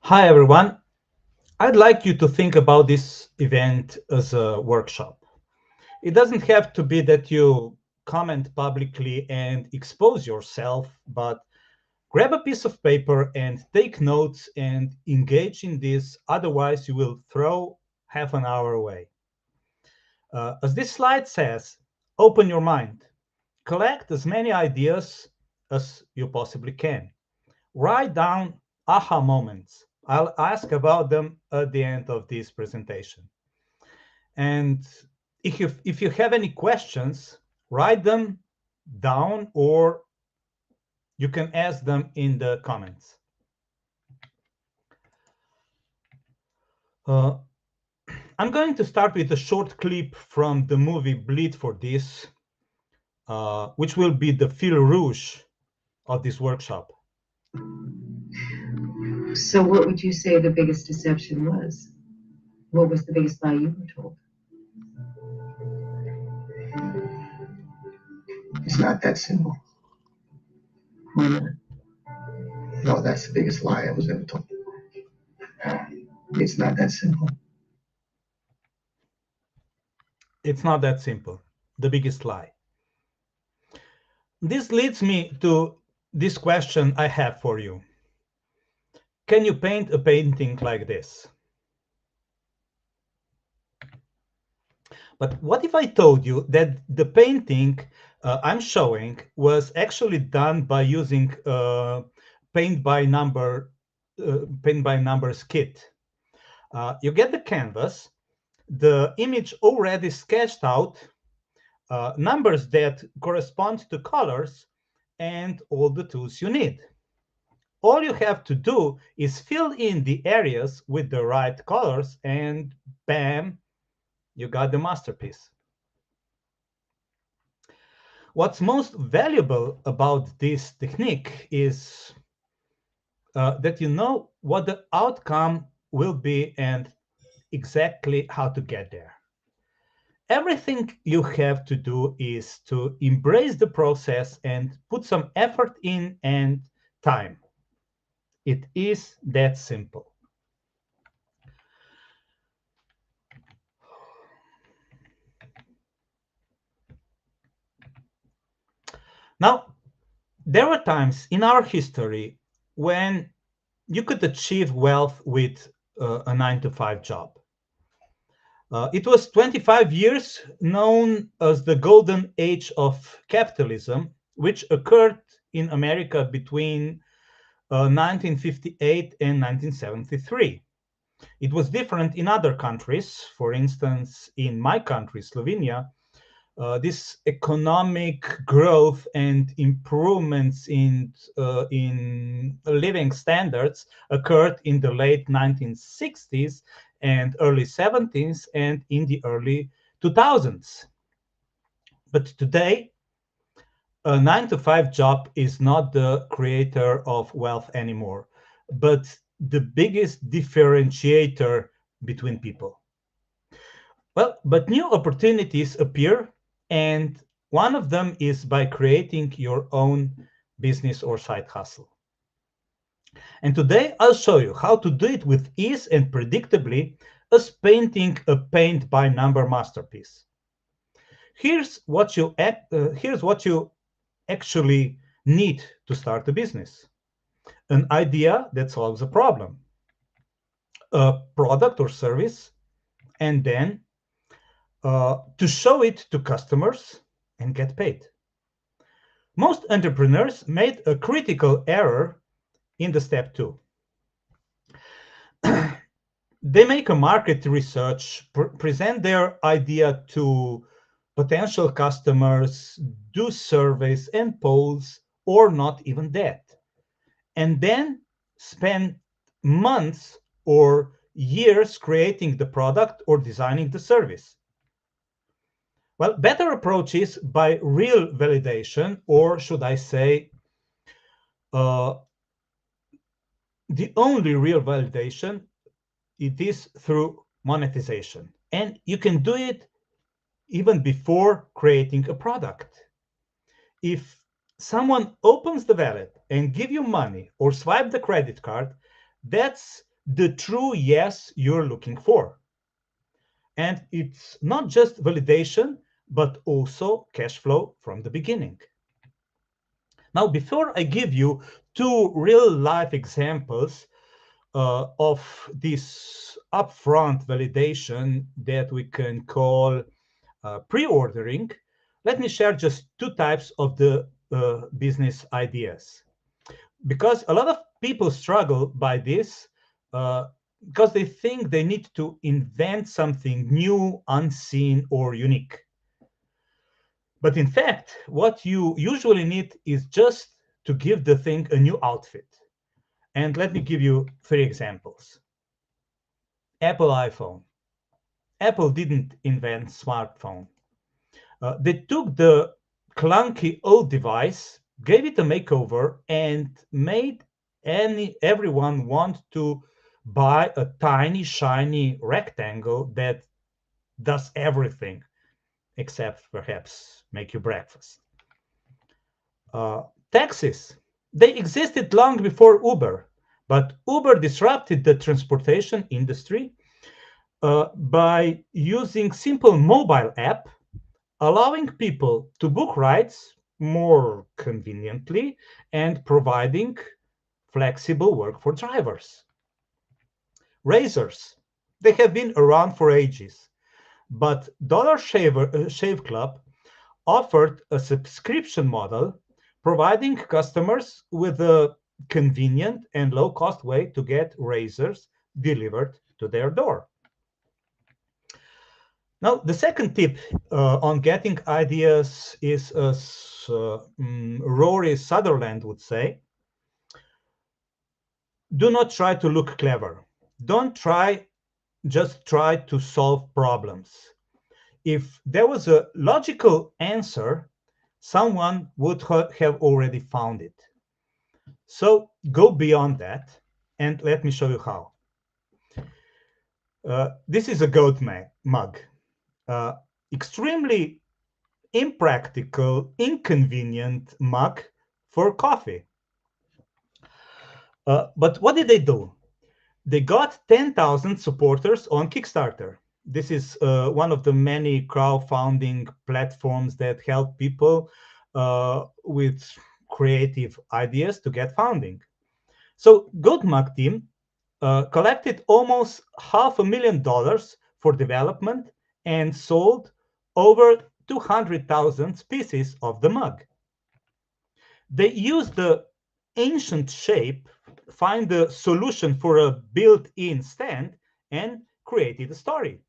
Hi, everyone. I'd like you to think about this event as a workshop. It doesn't have to be that you comment publicly and expose yourself, but grab a piece of paper and take notes and engage in this. Otherwise, you will throw half an hour away. As this slide says, open your mind. Collect as many ideas as you possibly can. Write down aha moments. I'll ask about them at the end of this presentation. And if you have any questions, write them down or you can ask them in the comments. Uh, I'm going to start with a short clip from the movie Bleed for this, which will be the fil rouge of this workshop. So, what would you say the biggest deception was? What was the biggest lie you were told? It's not that simple. Why not? No, that's the biggest lie I was ever told. It's not that simple. It's not that simple. The biggest lie. This leads me to this question I have for you. Can you paint a painting like this? But what if I told you that the painting I'm showing was actually done by using paint by numbers kit? You get the canvas, the image already sketched out, numbers that correspond to colors, and all the tools you need. All you have to do is fill in the areas with the right colors, and bam, you got the masterpiece. What's most valuable about this technique is that you know what the outcome will be and exactly how to get there. Everything you have to do is to embrace the process and put some effort in and time. It is that simple. Now, there were times in our history when you could achieve wealth with a 9 to 5 job. It was 25 years known as the golden age of capitalism, which occurred in America between 1958 and 1973. It was different in other countries. For instance, in my country, Slovenia, this economic growth and improvements in living standards occurred in the late 1960s and early 70s and in the early 2000s. But today, a 9 to 5 job is not the creator of wealth anymore, but the biggest differentiator between people. Well, but new opportunities appear, and one of them is by creating your own business or side hustle. And today I'll show you how to do it with ease and predictably as painting a paint by number masterpiece. Here's what you actually need to start a business. An idea that solves a problem, a product or service, and then to show it to customers and get paid. Most entrepreneurs made a critical error in the step two. They make a market research, present their idea to potential customers, do surveys and polls, or not even that, and then spend months or years creating the product or designing the service. Well, better approach is by real validation, or should I say, uh, the only real validation, it is through monetization. And you can do it even before creating a product. If someone opens the wallet and give you money or swipe the credit card, that's the true yes you're looking for. And it's not just validation, but also cash flow from the beginning. Now, before I give you two real life examples of this upfront validation that we can call pre-ordering, let me share just two types of the business ideas. Because a lot of people struggle by this because they think they need to invent something new, unseen, or unique. But in fact, what you usually need is just to give the thing a new outfit. And let me give you three examples. Apple iPhone. Apple didn't invent smartphone. They took the clunky old device, gave it a makeover, and made everyone want to buy a tiny, shiny rectangle that does everything except perhaps make you breakfast. Taxis. They existed long before Uber, but Uber disrupted the transportation industry by using simple mobile app, allowing people to book rides more conveniently and providing flexible work for drivers. Razors. They have been around for ages, but Shave Club offered a subscription model, providing customers with a convenient and low-cost way to get razors delivered to their door. Now, the second tip on getting ideas is, as Rory Sutherland would say, do not try to look clever. Don't just try to solve problems. If there was a logical answer, someone would have already found it. So go beyond that, and let me show you how. This is a goat mug. Extremely impractical, inconvenient mug for coffee. But what did they do? They got 10,000 supporters on Kickstarter. This is one of the many crowdfunding platforms that help people with creative ideas to get funding. So GoatMug team collected almost $500,000 for development and sold over 200,000 pieces of the mug. They used the ancient shape, find the solution for a built-in stand, and created a story.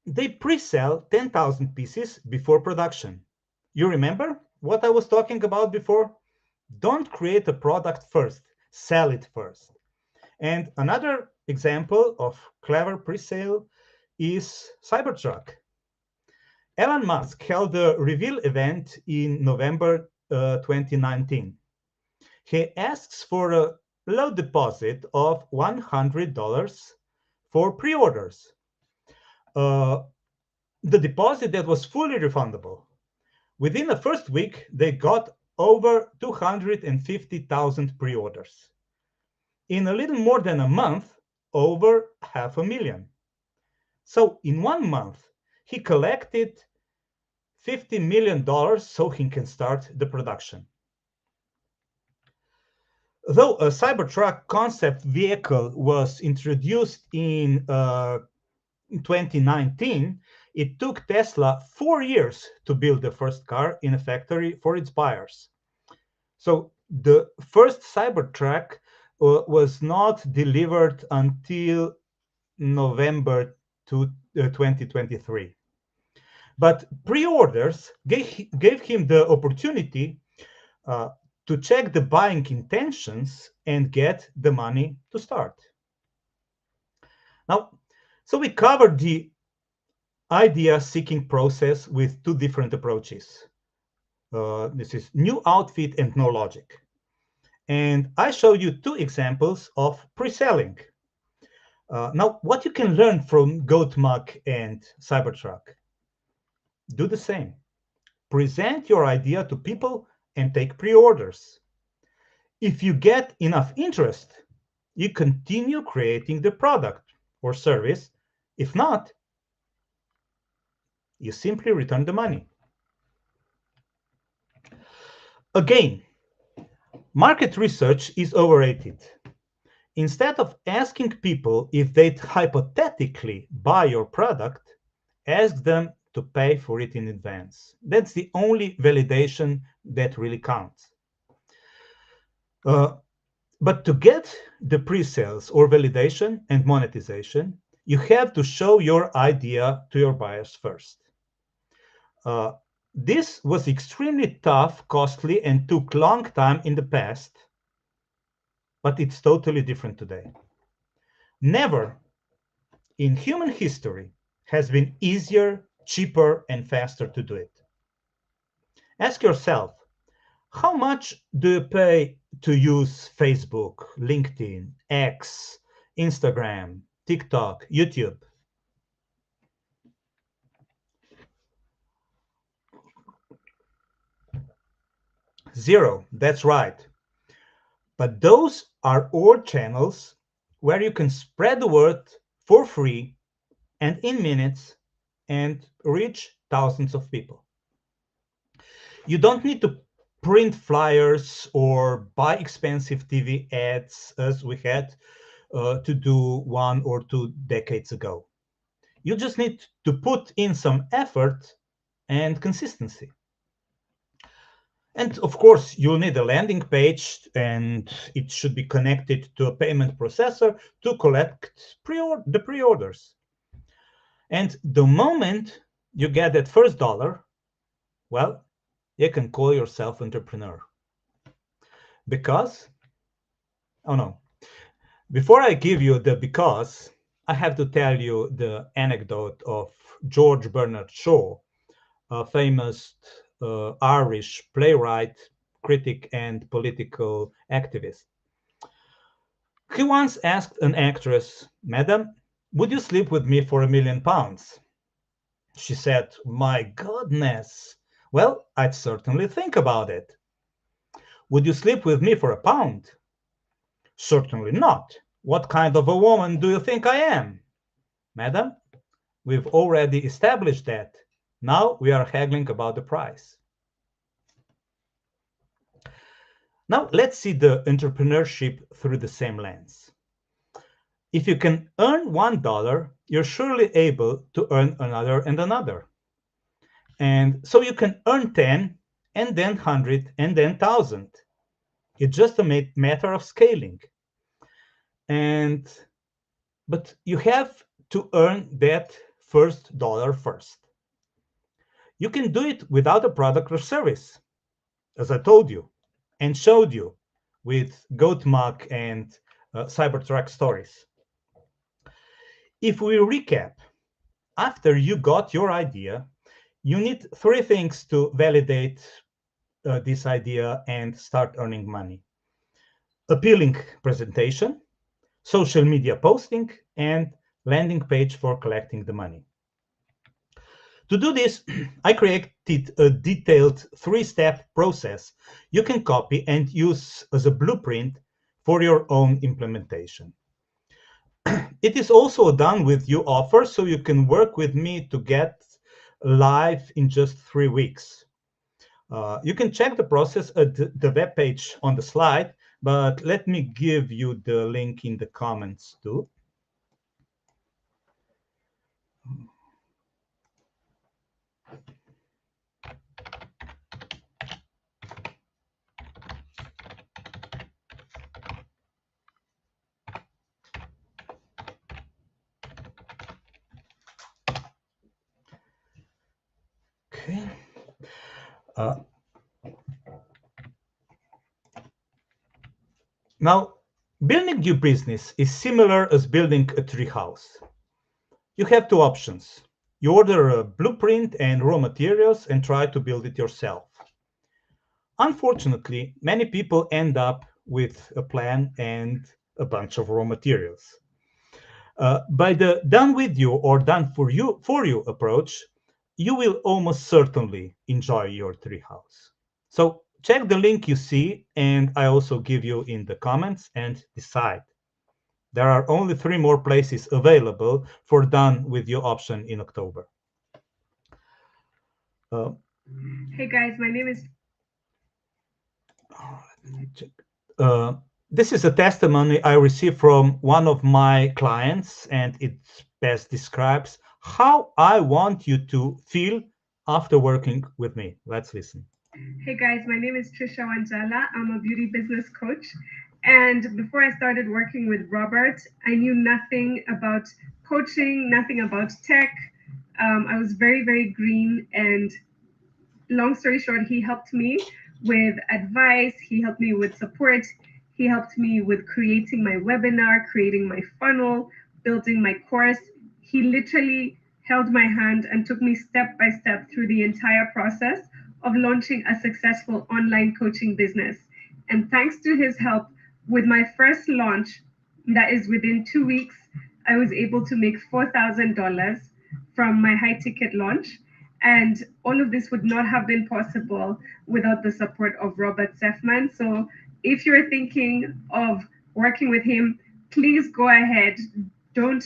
They pre-sell 10,000 pieces before production. You remember what I was talking about before? Don't create a product first, sell it first. And another example of clever pre-sale is Cybertruck. Elon Musk held a reveal event in November 2019. He asks for a low deposit of $100 for pre-orders. The deposit that was fully refundable. Within the first week, they got over 250,000 pre-orders. In a little more than a month, over 500,000. So in 1 month, he collected $50 million so he can start the production. Though a Cybertruck concept vehicle was introduced in 2019, it took Tesla 4 years to build the first car in a factory for its buyers. So the first Cybertruck was not delivered until November 2023. But pre-orders gave him the opportunity to check the buying intentions and get the money to start. Now, so we covered the idea-seeking process with two different approaches. This is new outfit and no logic. And I show you two examples of pre-selling. Now, what you can learn from GoatMug and Cybertruck? Do the same. Present your idea to people and take pre-orders. If you get enough interest, you continue creating the product or service. If not, you simply return the money. Again, market research is overrated. Instead of asking people if they'd hypothetically buy your product, ask them to pay for it in advance. That's the only validation that really counts. But to get the pre-sales or validation and monetization, you have to show your idea to your buyers first. Uh, this was extremely tough, costly, and took long time in the past, but it's totally different today. Never in human history has been easier, cheaper, and faster to do it. Ask yourself, how much do you pay to use Facebook, LinkedIn, X, Instagram, TikTok, YouTube? Zero, that's right. But those are all channels where you can spread the word for free and in minutes and reach thousands of people. You don't need to print flyers or buy expensive TV ads as we had to do 1 or 2 decades ago. You just need to put in some effort and consistency. And of course, you'll need a landing page, and it should be connected to a payment processor to collect the pre-orders. And the moment you get that first dollar, well, you can call yourself entrepreneur. Because, oh no, before I give you the because, I have to tell you the anecdote of George Bernard Shaw, a famous Irish playwright, critic, and political activist. He once asked an actress, "Madam, would you sleep with me for £1,000,000?" She said, "My goodness, well, I'd certainly think about it." "Would you sleep with me for £1?" "Certainly not. What kind of a woman do you think I am?" "Madam, we've already established that. Now we are haggling about the price." Now let's see the entrepreneurship through the same lens. If you can earn $1, you're surely able to earn another and another. And so you can earn 10 and then 100 and then 1,000. It's just a matter of scaling. But you have to earn that first dollar first. You can do it without a product or service, as I told you and showed you with GoatMuck and Cybertruck stories. If we recap, after you got your idea, you need 3 things to validate this idea and start earning money: appealing presentation, social media posting, and landing page for collecting the money. To do this, I created a detailed 3-step process you can copy and use as a blueprint for your own implementation. It is also a done with you offer, so you can work with me to get live in just 3 weeks. You can check the process at the web page on the slide, but let me give you the link in the comments too. Okay. Now, building your business is similar as building a tree house. You have 2 options. You order a blueprint and raw materials and try to build it yourself. Unfortunately, many people end up with a plan and a bunch of raw materials. By the done with you or done for you approach, you will almost certainly enjoy your treehouse. So check the link you see, and I also give you in the comments, and decide. There are only 3 more places available for done with your option in October. Hey guys, my name is. This is a testimony I received from one of my clients, and it best describes how I want you to feel after working with me. Let's listen. Hey guys, my name is Trisha Wanjala. I'm a beauty business coach. And before I started working with Robert, I knew nothing about coaching, nothing about tech. I was very, very green. And long story short, he helped me with advice, he helped me with support, he helped me with creating my webinar, creating my funnel, building my course. He literally held my hand and took me step by step through the entire process of launching a successful online coaching business. And thanks to his help with my first launch, that is within 2 weeks, I was able to make $4,000 from my high ticket launch. And all of this would not have been possible without the support of Robert Sefman. So if you're thinking of working with him, please go ahead. Don't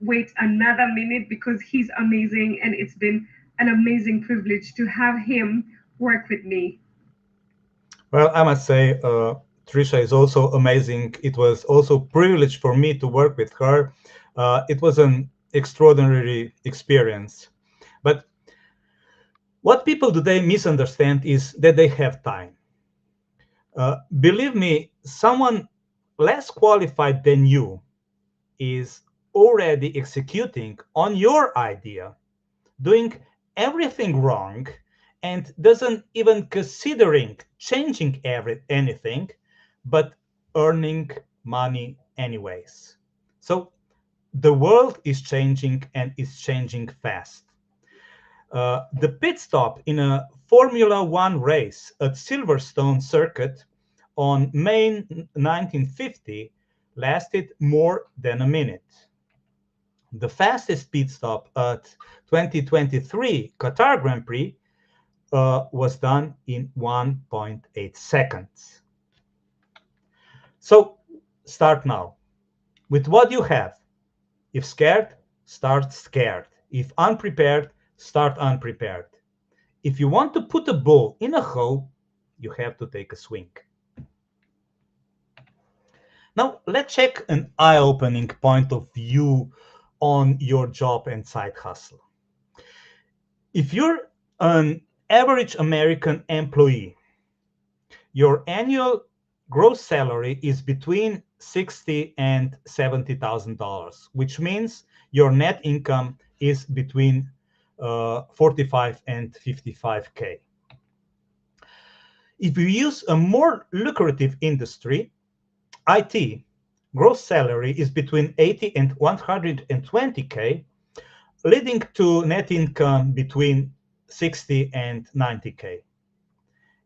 wait another minute, because he's amazing. And it's been an amazing privilege to have him work with me. Well, I must say, Trisha is also amazing. It was also a privilege for me to work with her. It was an extraordinary experience. But what people today misunderstand is that they have time. Believe me, someone less qualified than you is already executing on your idea, doing everything wrong, and doesn't even considering changing anything, but earning money anyways. So the world is changing, and it's changing fast. The pit stop in a Formula One race at Silverstone Circuit on May 1950 lasted more than a minute. The fastest pit stop at 2023 Qatar Grand Prix was done in 1.8 seconds. So start now with what you have. If scared, start scared. If unprepared, start unprepared. If you want to put a ball in a hole, you have to take a swing. Now, let's check an eye-opening point of view on your job and side hustle. If you're an average American employee, your annual gross salary is between $60,000 and $70,000, which means your net income is between 45 and 55K. If you use a more lucrative industry, IT, gross salary is between 80 and 120K, leading to net income between 60 and 90K.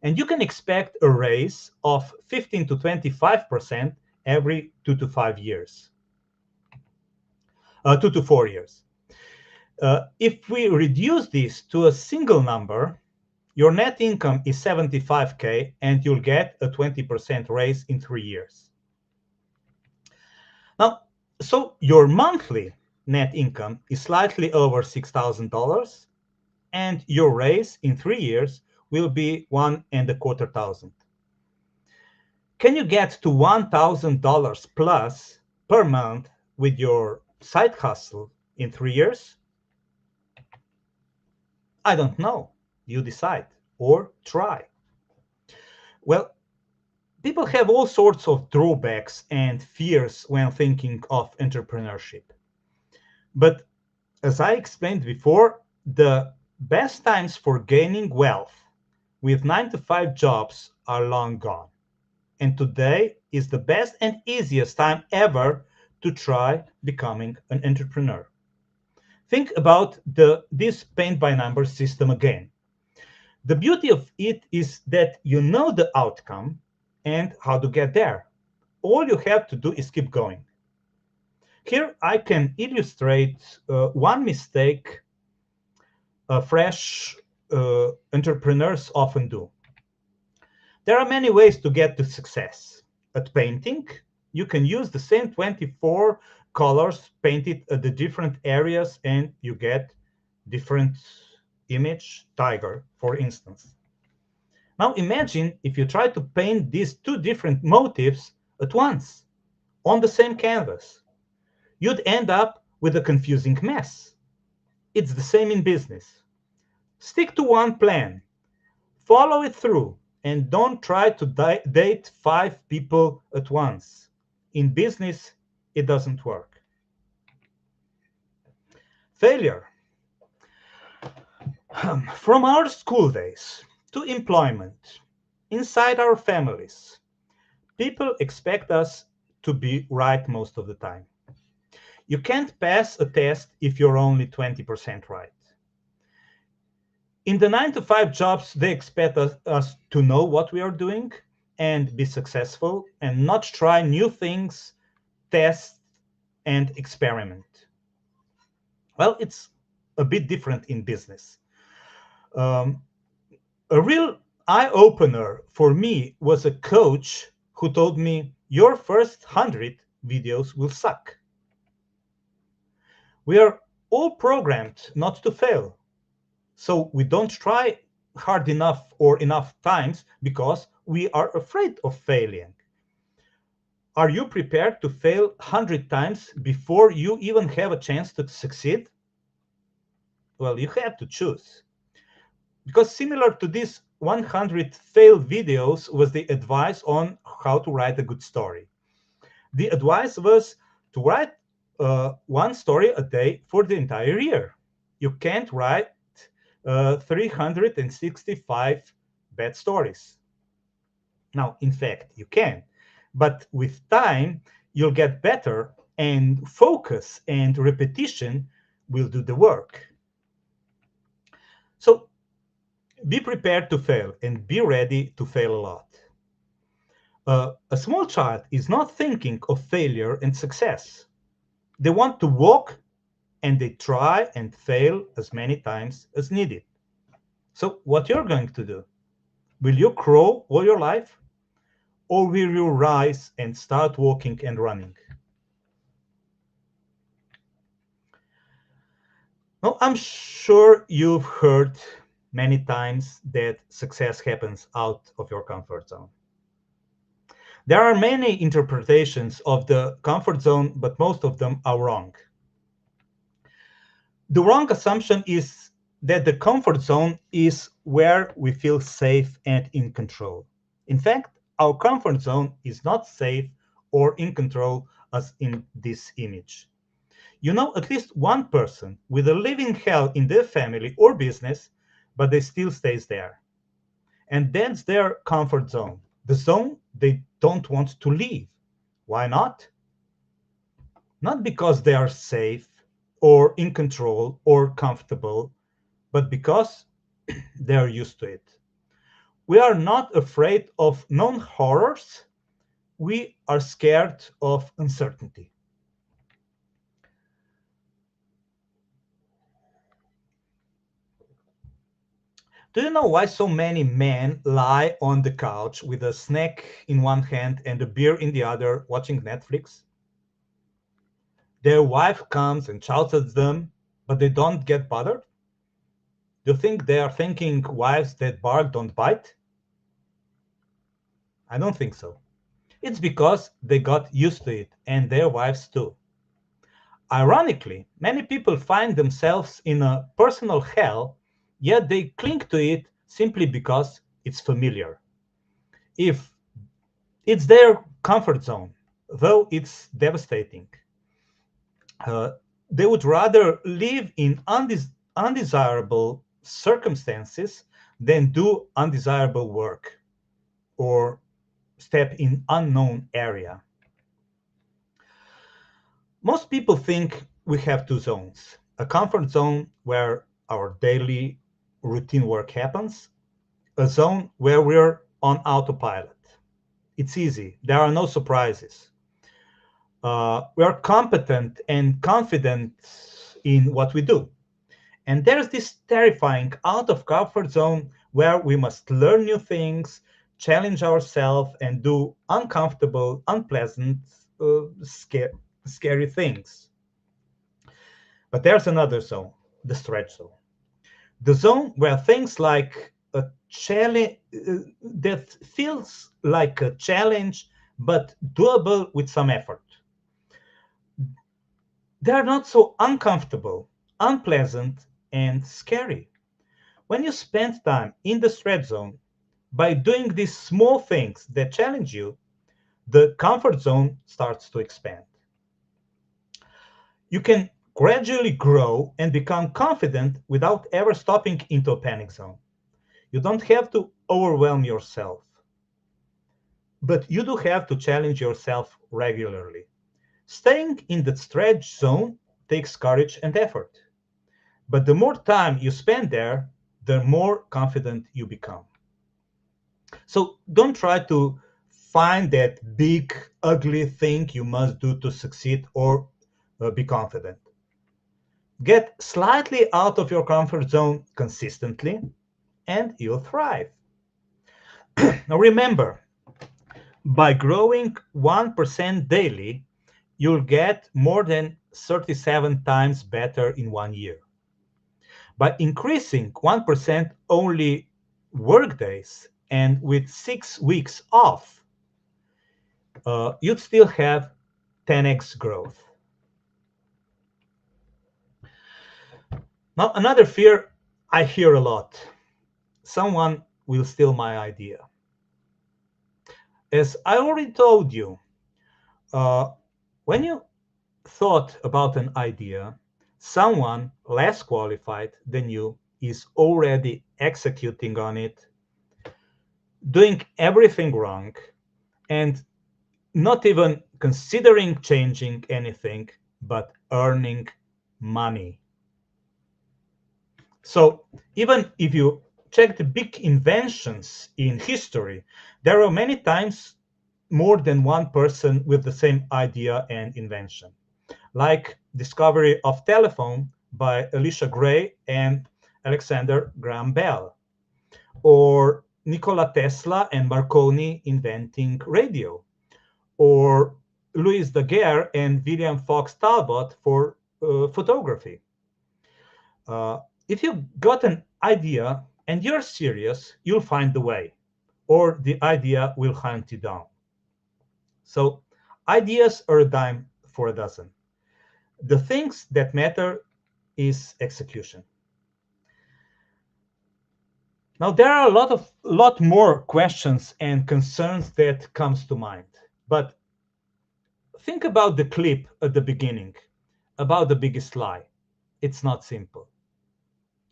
And you can expect a raise of 15 to 25% every 2 to 4 years. If we reduce this to a single number, your net income is 75K, and you'll get a 20% raise in 3 years. Now, so your monthly net income is slightly over $6,000, and your raise in 3 years will be $1,250. Can you get to $1,000 plus per month with your side hustle in 3 years? I don't know. You decide or try. Well, people have all sorts of drawbacks and fears when thinking of entrepreneurship. But as I explained before, the best times for gaining wealth with 9-to-5 jobs are long gone. And today is the best and easiest time ever to try becoming an entrepreneur. Think about this paint by numbers system again. The beauty of it is that you know the outcome and how to get there. All you have to do is keep going. Here I can illustrate one mistake fresh entrepreneurs often do. There are many ways to get to success. At painting, you can use the same 24 colors painted at the different areas and you get different image, tiger, for instance. Now imagine if you try to paint these two different motifs at once on the same canvas. You'd end up with a confusing mess. It's the same in business. Stick to one plan, follow it through, and don't try to date 5 people at once. In business, it doesn't work. Failure. From our school days to employment, inside our families, people expect us to be right most of the time. You can't pass a test if you're only 20% right. In the 9 to 5 jobs, they expect us to know what we are doing and be successful and not try new things, test, and experiment. Well, it's a bit different in business. A real eye-opener for me was a coach who told me, your first 100 videos will suck. We are all programmed not to fail. So we don't try hard enough or enough times because we are afraid of failing. Are you prepared to fail 100 times before you even have a chance to succeed? Well, you have to choose. Because similar to these 100 failed videos was the advice on how to write a good story. The advice was to write one story a day for the entire year. You can't write 365 bad stories. Now, in fact, you can, but with time, you'll get better, and focus and repetition will do the work. So be prepared to fail and be ready to fail a lot. A small child is not thinking of failure and success. They want to walk and they try and fail as many times as needed. So what you're going to do? Will you crawl all your life? Or will you rise and start walking and running? Now, I'm sure you've heard many times that success happens out of your comfort zone. There are many interpretations of the comfort zone, but most of them are wrong. The wrong assumption is that the comfort zone is where we feel safe and in control. In fact, our comfort zone is not safe or in control as in this image. You know at least one person with a living hell in their family or business, but they still stays there. And that's their comfort zone, the zone they don't want to leave. Why not? Not because they are safe or in control or comfortable, but because they are used to it. We are not afraid of known horrors. We are scared of uncertainty. Do you know why so many men lie on the couch with a snack in one hand and a beer in the other, watching Netflix? Their wife comes and shouts at them, but they don't get bothered? Do you think they are thinking wives that bark don't bite? I don't think so. It's because they got used to it, and their wives too. Ironically, many people find themselves in a personal hell, yet they cling to it simply because it's familiar. If it's their comfort zone, though it's devastating. They would rather live in undesirable circumstances than do undesirable work or step in unknown area. Most people think we have two zones, a comfort zone where our daily routine work happens, a zone where we're on autopilot. It's easy, there are no surprises. We are competent and confident in what we do. And there's this terrifying out of comfort zone where we must learn new things, challenge ourselves, and do uncomfortable, unpleasant, scary things. But there's another zone, the stretch zone. The zone where things like a challenge that feels like a challenge but doable with some effort. They are not so uncomfortable, unpleasant, and scary. When you spend time in the stretch zone by doing these small things that challenge you, the comfort zone starts to expand. You can gradually grow and become confident without ever stopping into a panic zone. You don't have to overwhelm yourself, but you do have to challenge yourself regularly. Staying in the stretch zone takes courage and effort, but the more time you spend there, the more confident you become. So don't try to find that big, ugly thing you must do to succeed or be confident. Get slightly out of your comfort zone consistently, and you'll thrive. Now remember, by growing 1% daily, you'll get more than 37 times better in 1 year. By increasing 1% only workdays and with 6 weeks off, you'd still have 10x growth. Now, another fear I hear a lot: someone will steal my idea. As I already told you, uh, when you thought about an idea, someone less qualified than you is already executing on it, doing everything wrong, and not even considering changing anything, but earning money. So even if you check the big inventions in history, there are many times more than one person with the same idea and invention, like discovery of telephone by Elisha Gray and Alexander Graham Bell, or Nikola Tesla and Marconi inventing radio, or Louis Daguerre and William Fox Talbot for photography. If you got an idea and you're serious, you'll find the way, or the idea will hunt you down. So ideas are a dime for a dozen. The things that matter is execution. Now there are a lot more questions and concerns that comes to mind, but think about the clip at the beginning about the biggest lie. It's not simple.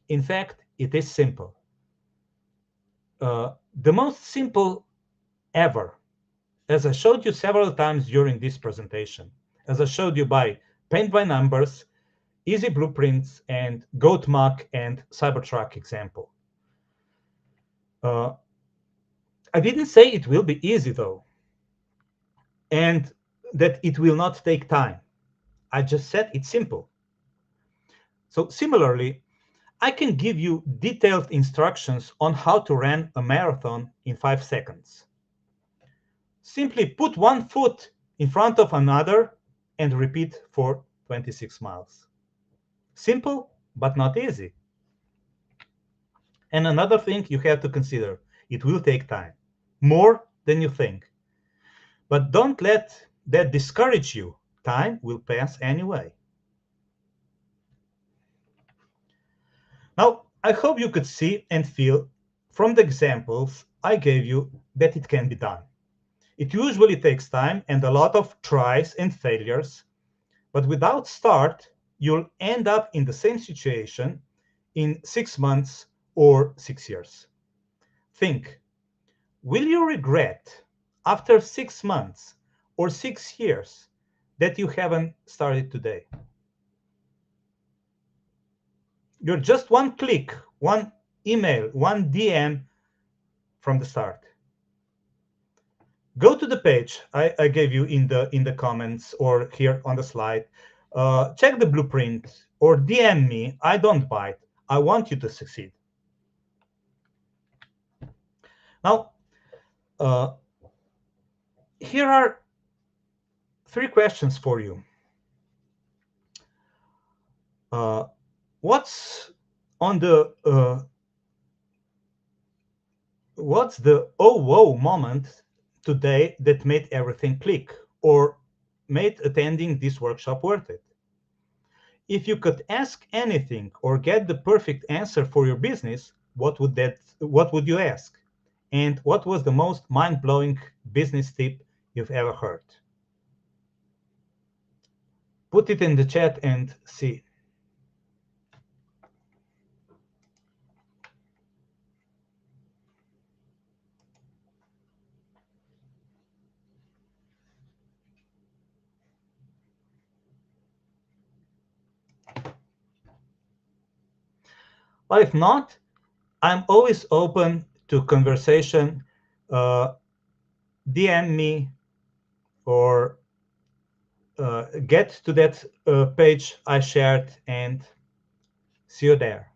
In fact, it is simple. The most simple ever, as I showed you several times during this presentation, as I showed you by paint by numbers, easy blueprints, and GoatMuck and Cybertruck example. I didn't say it will be easy though, and that it will not take time. I just said it's simple. So similarly, I can give you detailed instructions on how to run a marathon in 5 seconds. Simply put one foot in front of another and repeat for 26 miles. Simple, but not easy. And another thing you have to consider, it will take time, more than you think. But don't let that discourage you. Time will pass anyway. Now, I hope you could see and feel from the examples I gave you that it can be done. It usually takes time and a lot of tries and failures, but without start, you'll end up in the same situation in 6 months or 6 years. Think, will you regret after 6 months or 6 years that you haven't started today? You're just one click, one email, one DM from the start. Go to the page I gave you in the comments or here on the slide. Check the blueprint or DM me. I don't bite. I want you to succeed. Now, Uh, Here are 3 questions for you. What's on the what's the oh whoa moment today that made everything click or made attending this workshop worth it? If you could ask anything or get the perfect answer for your business, what would you ask? And what was the most mind-blowing business tip you've ever heard? Put it in the chat and see. Or if not, I'm always open to conversation. DM me or get to that page I shared and see you there.